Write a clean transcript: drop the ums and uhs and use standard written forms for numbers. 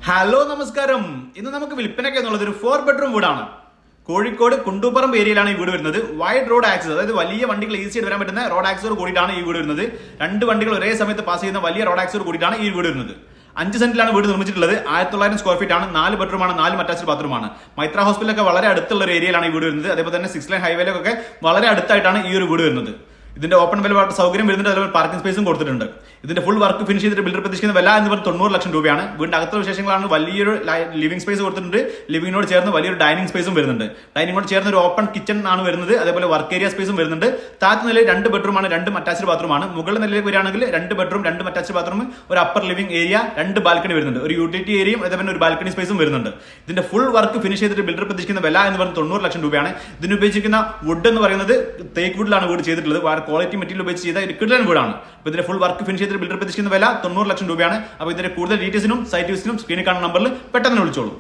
Hello നമസ്കാരം. ഇന്ന് നമുക്ക് വിൽപ്പനയ്ക്ക് എന്നുള്ളത് ഒരു 4 ബെഡ്റൂം വീടാണ്. കോഴിക്കോട് കുണ്ടൂപ്പറമ്പ് ഏരിയയിലാണ് ഈ വീട് വരുന്നത്. വൈഡ് റോഡ് ആക്സസ്, അതായത് വലിയ വണ്ടികൾ ഈസി ആയിട്ട് വരാൻ പറ്റുന്ന റോഡ് ആക്സസോട് കൂടിയിട്ടാണ് ഈ വീട് വരുന്നത്. 2 വണ്ടികൾ ഒരേ സമയത്ത് പാസ് ചെയ്യുന്ന വലിയ റോഡ് ആക്സസോട് കൂടിയിട്ടാണ് ഈ വീട് വരുന്നത്. 5 സെന്റിലാണ് വീട് നിർമ്മിച്ചിട്ടുള്ളത്. 1900 സ്ക്വയർ ഫീറ്റ് ആണ്. 4 ബെഡ്റൂമാണ്, 4 അറ്റാച്ച്ഡ് ബാത്റൂമാണ്. മൈത്ര ഹോസ്പിറ്റലൊക്കെ വളരെ അടുത്തുള്ള ഒരു ഏരിയയിലാണ് ഈ വീട് വരുന്നത്. അതേപോലെ തന്നെ 6 ലൈൻ ഹൈവേയിലൊക്കെ വളരെ അടുത്തായിട്ടാണ് ഈ ഒരു വീട് വരുന്നത്. ഇതിന്റെ ഓപ്പൺ വെൽ വാട്ടർ സൗകര്യം വരുന്നുണ്ട്. അതുപോലെ പാർക്കിംഗ് സ്പേസും കൊടുത്തിട്ടുണ്ട്. ഇതിന്റെ ഫുൾ വർക്ക് ഫിനിഷ് ചെയ്തിട്ട് ബിൽഡർ പ്രതീക്ഷിക്കുന്ന വില എന്ന് പറഞ്ഞാൽ 90 ലക്ഷം രൂപയാണ്. വീടിന്റെ അകത്തുള്ള വിശേഷങ്ങളാണ്. വലിയൊരു ലിവിംഗ് സ്പേസ് കൊടുത്തിട്ടുണ്ട്. ലിവിംഗിനോട് ചേർന്ന് വലിയൊരു ഡൈനിങ് സ്പേസും വരുന്നുണ്ട്. ഡൈനിങ്ങോട് ചേർന്ന് ഒരു ഓപ്പൺ കിച്ചൺ ആണ് വരുന്നത്. അതേപോലെ വർക്ക് ഏരിയ സ്പേസും വരുന്നുണ്ട്. താഴത്തെ നിലയിൽ 2 ബെഡ്റൂമാണ്, 2 അറ്റാച്ച്ഡ് ബാത്റൂമാണ്. മുകളിൽ നിലയിലേക്ക് വരികയാണെങ്കിൽ 2 ബെഡ്റൂം, 2 അറ്റാച്ച്ഡ് ബാത്റൂം, ഒരു അപ്പർ ലിവിംഗ് ഏരിയ, 2 ബാൽക്കണി വരുന്നുണ്ട്. ഒരു യൂട്ടിലിറ്റി ഏരിയയും അതേപോലെ ഒരു ബാൽക്കണി സ്പേസും വരുന്നുണ്ട്. ഇതിന്റെ ഫുൾ വർക്ക് ഫിനിഷ് ചെയ്തിട്ട് ബിൽഡർ പ്രതീക്ഷിക്കുന്ന വില എന്ന് പറഞ്ഞാൽ 90 ലക്ഷം രൂപയാണ്. ഇതിന് ഉപയോഗിച്ചിരിക്കുന്ന വുഡ് എന്ന് പറയുന്നത് തേക്ക് വുഡിലാണ് വീട് ചെയ്തിട്ടുള്ളത്. ക്വാളിറ്റി മെറ്റീരിയൽ ഉപയോഗിച്ച് ചെയ്ത ഒരു കിടലൻ വീടാണ്. അപ്പോൾ ഇതിന്റെ ഫുൾ വർക്ക് ഫിനിഷ് ചെയ്തിട്ട് ബിൽഡർ പ്രതീക്ഷിക്കുന്ന വില 90 ലക്ഷം രൂപയാണ്. അപ്പോൾ ഇതിന്റെ കൂടുതൽ ഡീറ്റെയിൽസിനും സൈറ്റ് വിസിറ്റിനും സ്ക്രീനിൽ കാണുന്ന നമ്പറിൽ പെട്ടെന്ന് വിളിച്ചോളൂ.